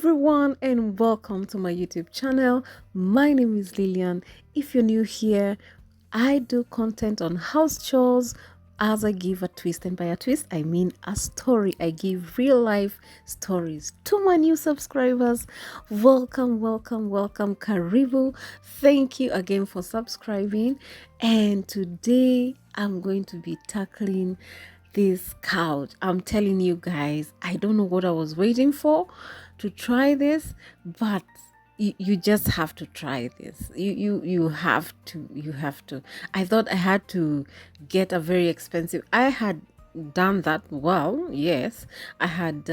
everyone, and welcome to my YouTube channel. My name is Lillian. If you're new here, I do content on house chores as I give a twist, and by a twist I mean a story. I give real life stories to my new subscribers. Welcome, Karibu. Thank you again for subscribing. And today I'm going to be tackling this couch. I'm telling you guys, I don't know what I was waiting for to try this, but you just have to try this. You have to. I thought I had to get a very expensive. I had done that. Well, yes, I had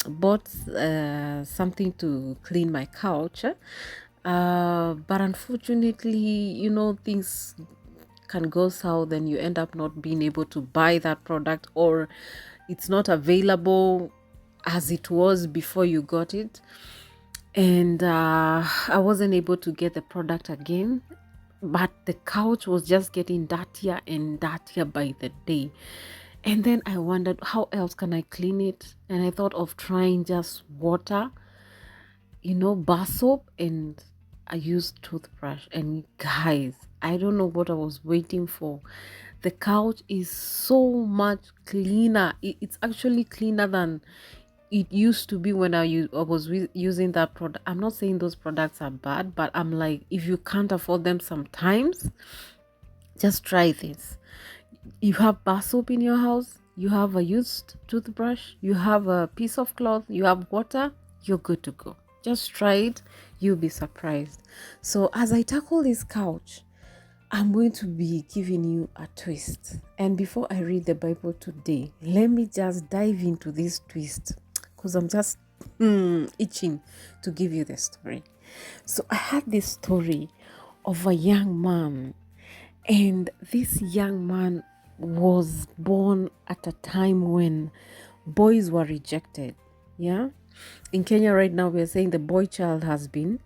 bought something to clean my couch, but unfortunately, things can go south and you end up not being able to buy that product, or it's not available as it was before you got it. And I wasn't able to get the product again, but the couch was just getting dirtier and dirtier by the day. And then I wondered, how else can I clean it? And I thought of trying just water, bar soap, and I used toothbrush. And guys, I don't know what I was waiting for. The couch is so much cleaner. It's actually cleaner than it used to be when I was using that product. I'm not saying those products are bad, but I'm like, if you can't afford them sometimes, just try this. You have bar soap in your house, you have a used toothbrush, you have a piece of cloth, you have water, you're good to go. Just try it, you'll be surprised. So as I tackle this couch, I'm going to be giving you a twist. And before I read the Bible today, let me just dive into this twist because I'm just itching to give you the story. So I had this story of a young man, and this young man was born at a time when boys were rejected. Yeah, in Kenya right now we are saying the boy child has been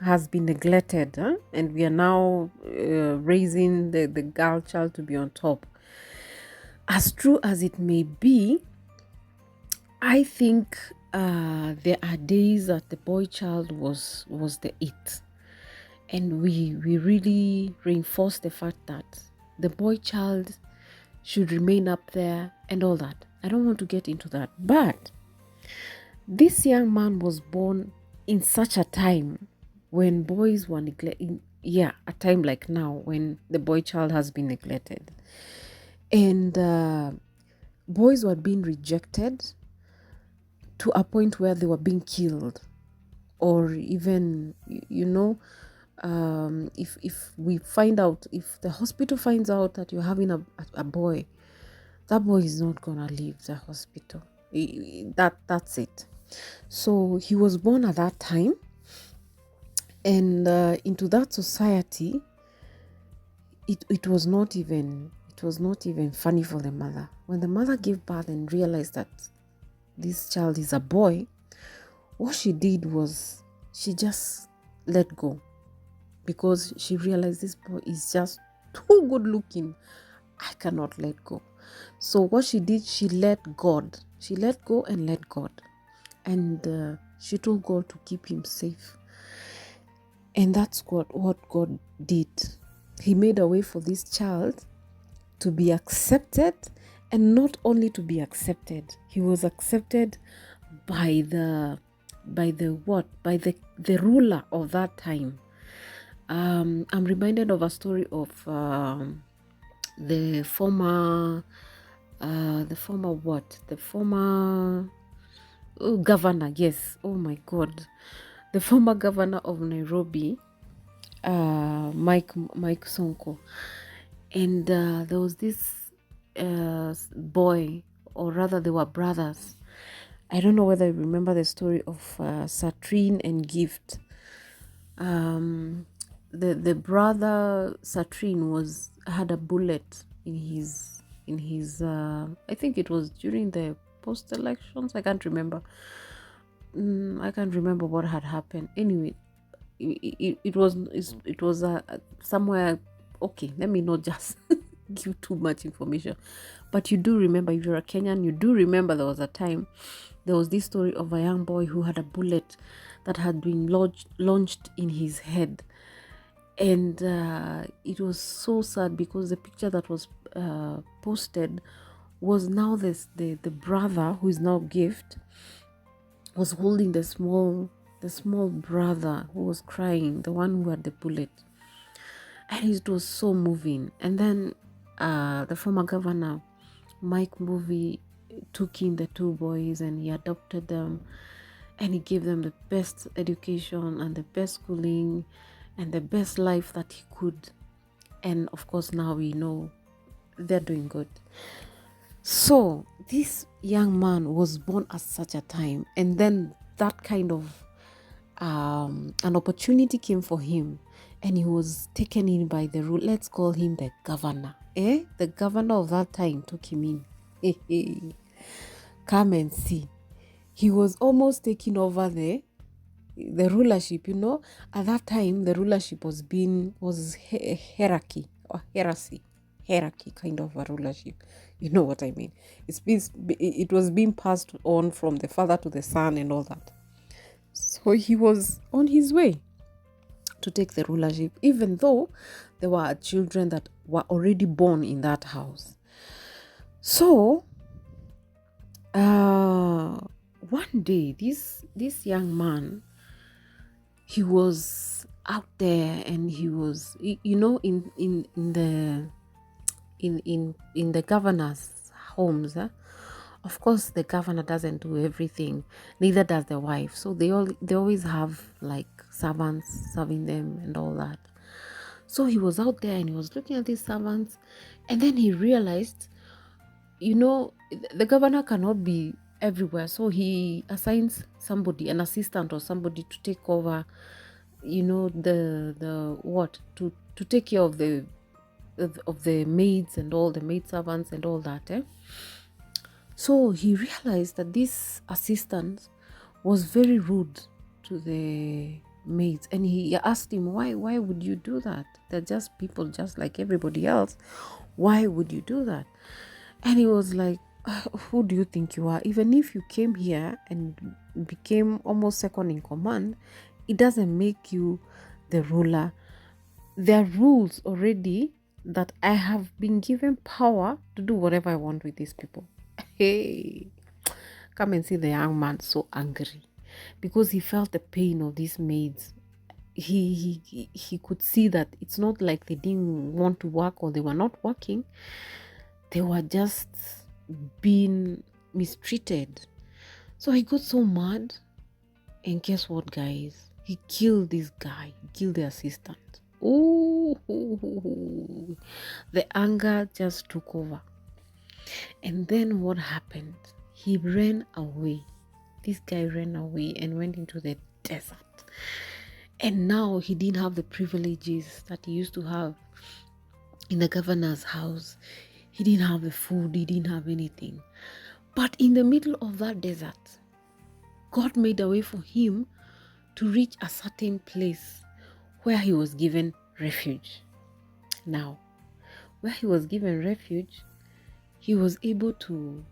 neglected, and we are now raising the girl child to be on top. As true as it may be, I think there are days that the boy child was the it, and we really reinforce the fact that the boy child should remain up there and all that. I don't want to get into that, but this young man was born in such a time when boys were neglected. Yeah, a time like now when the boy child has been neglected, and boys were being rejected to a point where they were being killed, or even if we find out, if the hospital finds out that you're having a boy, that boy is not gonna leave the hospital. That's it. So he was born at that time, and into that society, it was not even funny for the mother. When the mother gave birth and realized that this child is a boy, what she did was she just let go, because she realized this boy is just too good looking. I cannot let go. So what she did, she let go and let God, and she told God to keep him safe. And that's what God did. He made a way for this child to be accepted, and not only to be accepted, he was accepted by the ruler of that time. I'm reminded of a story of the former governor. Yes, oh my God, the former governor of Nairobi, Mike Sonko. And there was this boy, or rather they were brothers. I don't know whether you remember the story of Satrine and Gift. The brother Satrine had a bullet in his I think it was during the post elections. I can't remember. I can't remember what had happened. Anyway, it was somewhere. Okay, let me not just give too much information, but you do remember, if you're a Kenyan, you do remember there was a time there was this story of a young boy who had a bullet that had been launched in his head. And it was so sad because the picture that was posted was now the brother who is now Gift was holding the small brother who was crying, the one who had the bullet. And it was so moving. And then the former governor, Mike Movie, took in the two boys and he adopted them, and he gave them the best education and the best schooling and the best life that he could. And of course, now we know they're doing good. So this young man was born at such a time, and then that kind of an opportunity came for him, and he was taken in by the rule. Let's call him the governor. The governor of that time took him in. Come and see. He was almost taking over the rulership. At that time the rulership was hierarchy or heresy. Hierarchy kind of a rulership. You know what I mean? It was being passed on from the father to the son and all that. So he was on his way to take the rulership, even though there were children that were already born in that house. So one day this young man, he was out there, and he was in the governor's homes. Of course, the governor doesn't do everything, neither does the wife. So they always have like servants serving them and all that. So he was out there and he was looking at these servants, and then he realized, the governor cannot be everywhere. So he assigns somebody, an assistant or somebody, to take over, to take care of the maids and all the maid servants and all that. So he realized that this assistant was very rude to the maids, and he asked him, why would you do that? They're just people just like everybody else. Why would you do that? And he was like, who do you think you are? Even if you came here and became almost second in command, it doesn't make you the ruler. There are rules already that I have been given power to do whatever I want with these people. Hey, come and see the young man so angry because he felt the pain of these maids. He could see that it's not like they didn't want to work or they were not working. They were just being mistreated. So he got so mad, and guess what, guys? He killed this guy. He killed the assistant. Oh, the anger just took over. And then what happened? He ran away. This guy ran away and went into the desert. And now he didn't have the privileges that he used to have in the governor's house. He didn't have the food. He didn't have anything. But in the middle of that desert, God made a way for him to reach a certain place where he was given refuge. Now, where he was given refuge, he was able to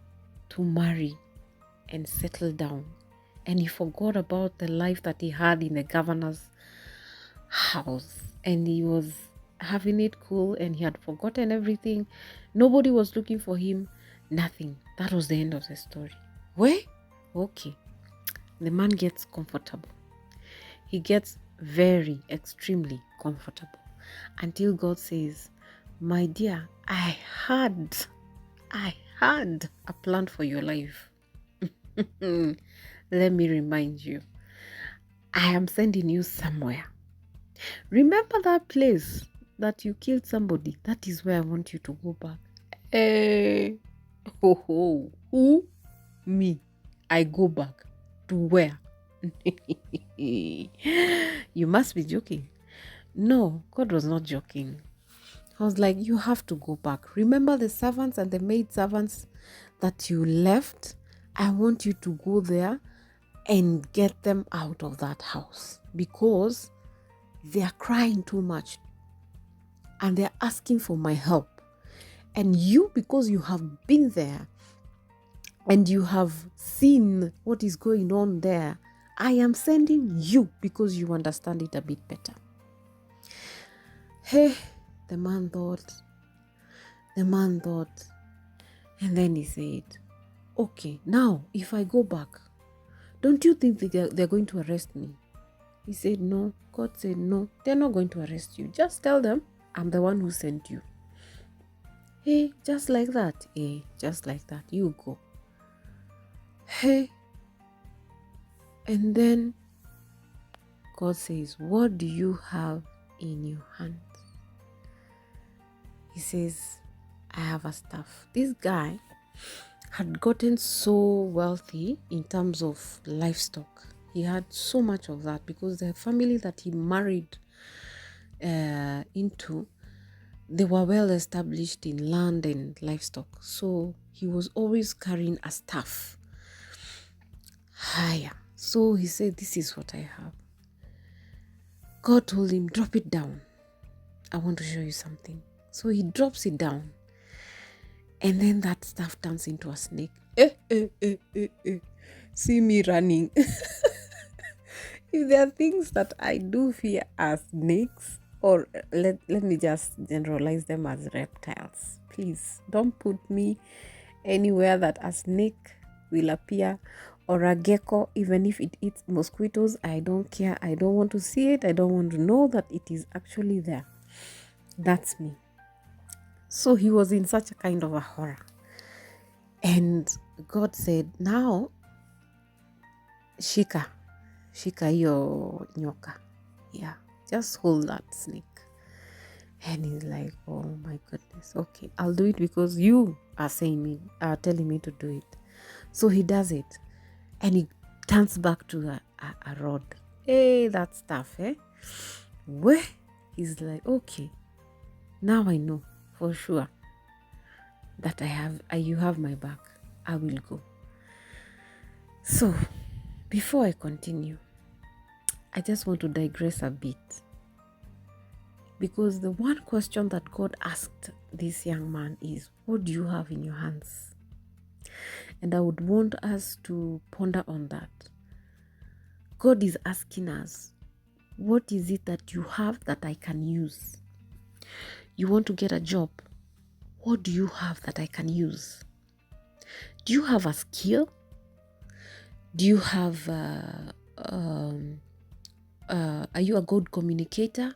marry and settle down. And he forgot about the life that he had in the governor's house. And he was having it cool, and he had forgotten everything. Nobody was looking for him. Nothing. That was the end of the story. Where? Okay. The man gets comfortable. He gets very, extremely comfortable until God says, my dear, I had a plan for your life. Let me remind you, I am sending you somewhere. Remember that place that you killed somebody? That is where I want you to go back. Who? Me. I go back. To where? You must be joking. No, God was not joking. I was like, you have to go back. Remember the servants and the maid servants that you left? I want you to go there and get them out of that house because they are crying too much and they're asking for my help. And you, because you have been there and you have seen what is going on there, I am sending you because you understand it a bit better. Hey, the man thought, and then he said, okay, now if I go back, don't you think they're going to arrest me? He said, no. God said, no, they're not going to arrest you. Just tell them I'm the one who sent you. Hey, just like that. Hey, just like that. You go. Hey. And then God says, what do you have in your hands? He says, I have a staff. This guy had gotten so wealthy in terms of livestock. He had so much of that because the family that he married into, they were well established in land and livestock. So he was always carrying a staff. Higher. So he said, this is what I have. God told him, drop it down. I want to show you something. So he drops it down. And then that staff turns into a snake. See me running. If there are things that I do fear as snakes, or let me just generalize them as reptiles. Please don't put me anywhere that a snake will appear, or a gecko, even if it eats mosquitoes. I don't care. I don't want to see it. I don't want to know that it is actually there. That's me. So he was in such a kind of a horror. And God said, now, shika hiyo nyoka. Yeah, just hold that snake. And he's like, oh my goodness, okay, I'll do it because you are telling me to do it. So he does it. And he turns back to a rod. Hey, that stuff, Where? He's like, okay, now I know for sure that you have my back. I will go. So, before I continue, I just want to digress a bit. Because the one question that God asked this young man is, what do you have in your hands? And I would want us to ponder on that. God is asking us, what is it that you have that I can use? You want to get a job? What do you have that I can use? Do you have a skill? Do you have, are you a good communicator?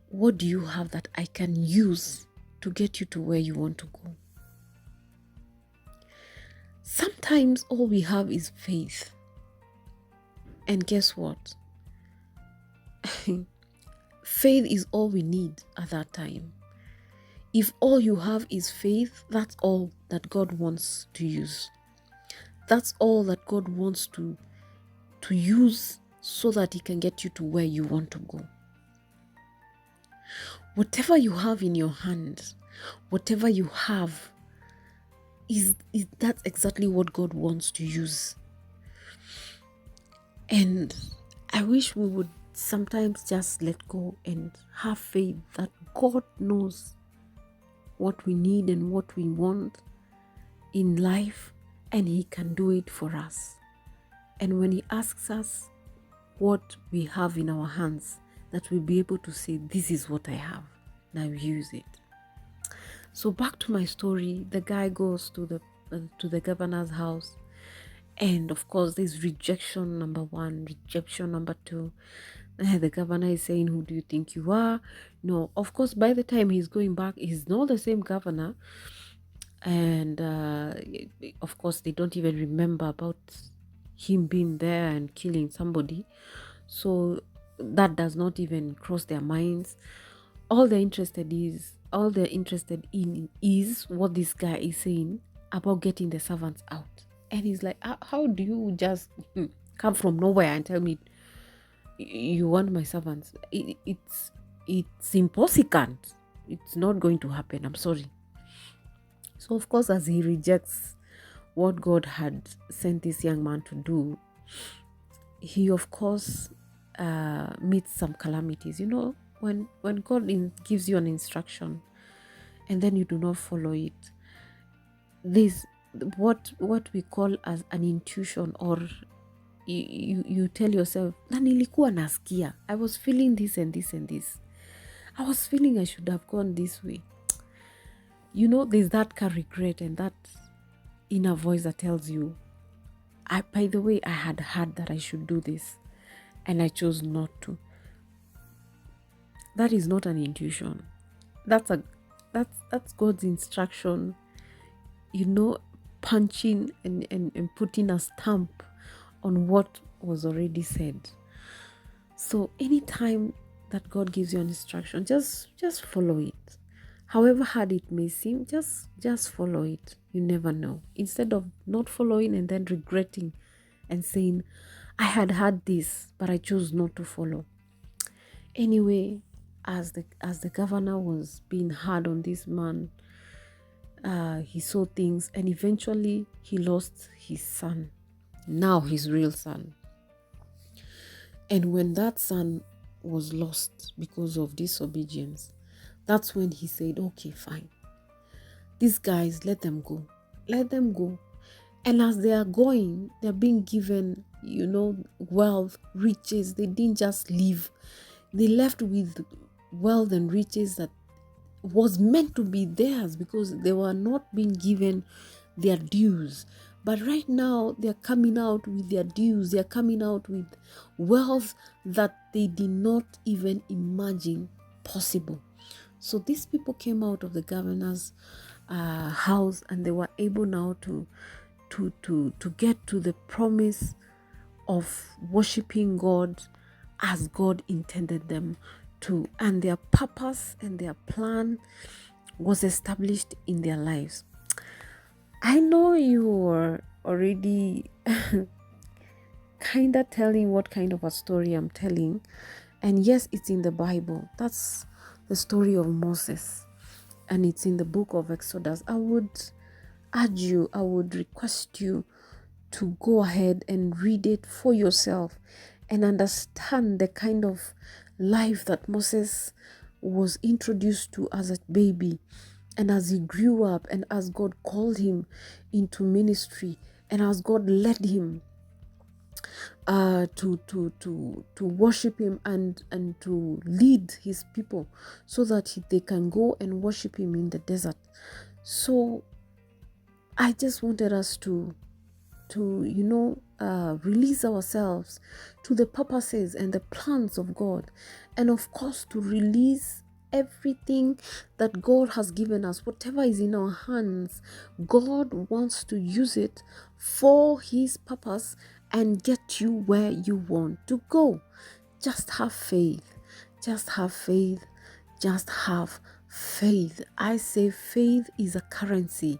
What do you have that I can use to get you to where you want to go? Sometimes all we have is faith. And guess what? Faith is all we need at that time. If all you have is faith, that's all that God wants to use. That's all that God wants to use so that He can get you to where you want to go. Whatever you have in your hands, whatever you have, is that's exactly what God wants to use. And I wish we would sometimes just let go and have faith that God knows what we need and what we want in life, and He can do it for us. And when He asks us what we have in our hands, that we'll be able to say, this is what I have, now use it. So back to my story, the guy goes to the governor's house, and of course there's rejection number one, rejection number two. The governor is saying, who do you think you are? No, of course, by the time he's going back, he's not the same governor. And of course, they don't even remember about him being there and killing somebody. So that does not even cross their minds. All they're interested in is what this guy is saying about getting the servants out. And he's like, how do you just come from nowhere and tell me you want my servants? It's impossible. It's not going to happen. I'm sorry. So of course, as he rejects what God had sent this young man to do, he of course meets some calamities. You know, when God gives you an instruction and then you do not follow it, there's what we call as an intuition, or you tell yourself, na nilikuwa nasikia, I was feeling this and this and this, I was feeling I should have gone this way. You know, there's that regret and that inner voice that tells you, by the way, I had heard that I should do this and I chose not to. That is not an intuition. That's God's instruction, you know, punching and putting a stamp on what was already said. So anytime that God gives you an instruction, just follow it. However hard it may seem, just follow it. You never know. Instead of not following and then regretting and saying, I had heard this, but I chose not to follow. Anyway, as the governor was being hard on this man, he saw things, and eventually he lost his son, now his real son. And when that son was lost because of disobedience, that's when he said, okay, fine, these guys, let them go. And as they are going, they're being given, you know, wealth, riches. They didn't just leave. They left with wealth and riches that was meant to be theirs, because they were not being given their dues. But right now, they're coming out with their dues. They're coming out with wealth that they did not even imagine possible. So these people came out of the governor's house, and they were able now to get to the promise of worshiping God as God intended them to, and their purpose and their plan was established in their lives. I know you are already kind of telling what kind of a story I'm telling, and yes, it's in the Bible. That's the story of Moses, and it's in the book of Exodus. I would urge you, I would request you to go ahead and read it for yourself and understand the kind of life that Moses was introduced to as a baby, and as he grew up, and as God called him into ministry, and as God led him to worship him and to lead his people so that they can go and worship him in the desert. So I just wanted us to release ourselves to the purposes and the plans of God, and of course to release everything that God has given us. Whatever is in our hands, God wants to use it for his purpose and get you where you want to go. Just have faith. Just have faith. Just have faith. I say faith is a currency.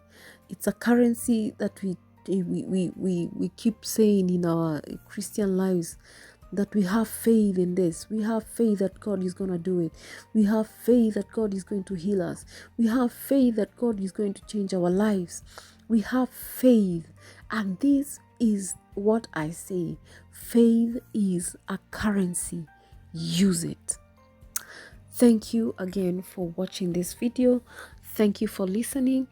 It's a currency that we keep saying in our Christian lives, that we have faith in this. We have faith that God is going to do it. We have faith that God is going to heal us. We have faith that God is going to change our lives. We have faith. And this is what I say. Faith is a currency. Use it. Thank you again for watching this video. Thank you for listening.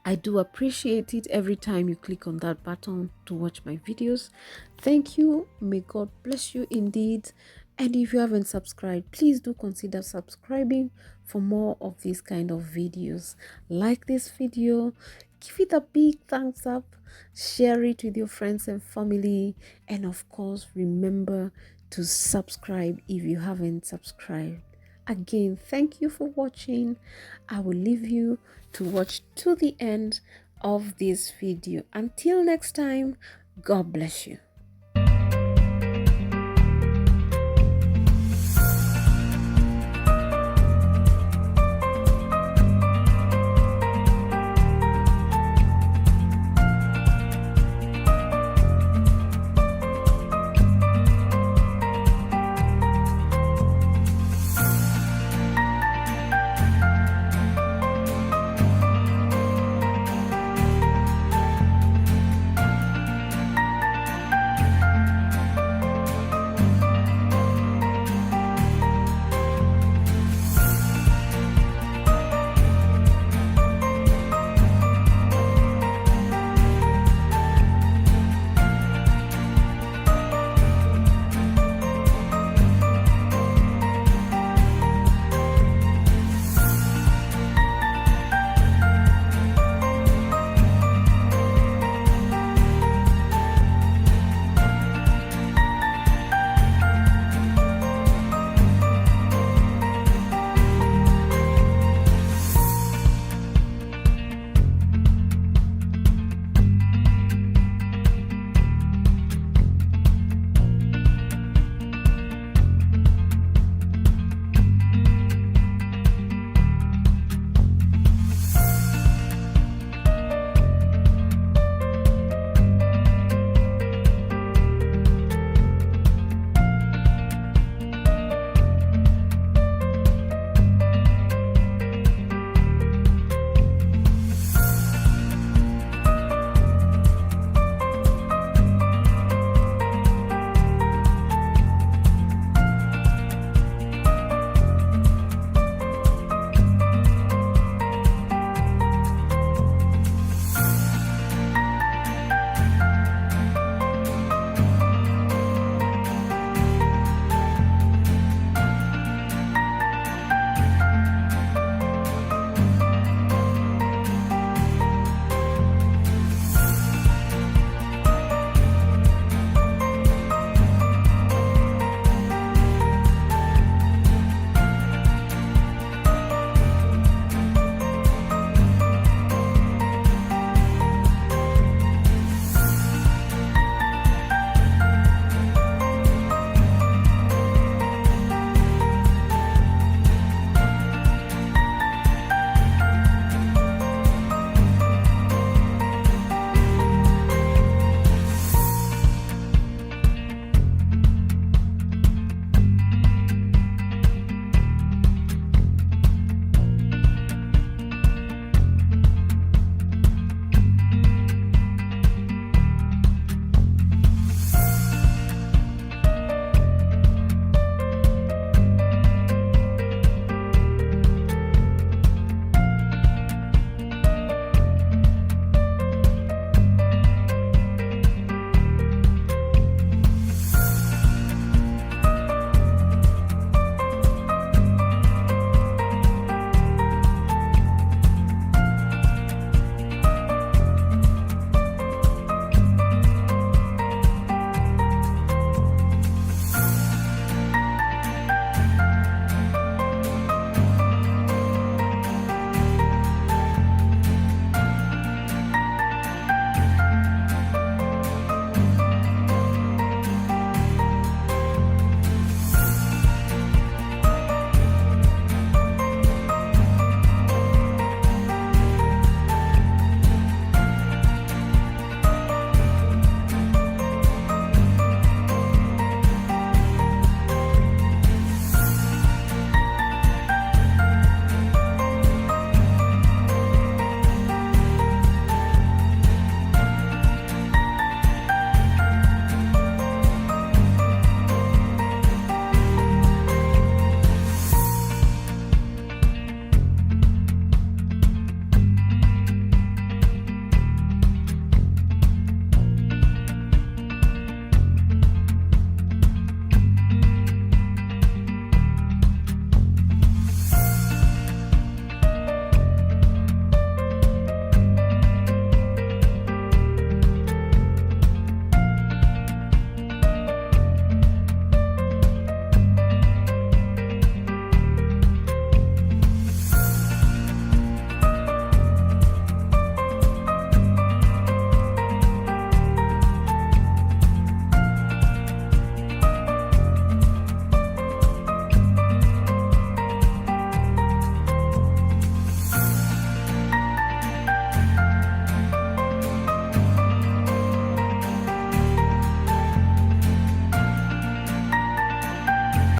I do appreciate it every time you click on that button to watch my videos. Thank you. May God bless you indeed. And if you haven't subscribed, please do consider subscribing for more of these kind of videos. Like this video, give it a big thumbs up, share it with your friends and family, and of course, remember to subscribe if you haven't subscribed. Again, thank you for watching. I will leave you to watch to the end of this video. Until next time, God bless you.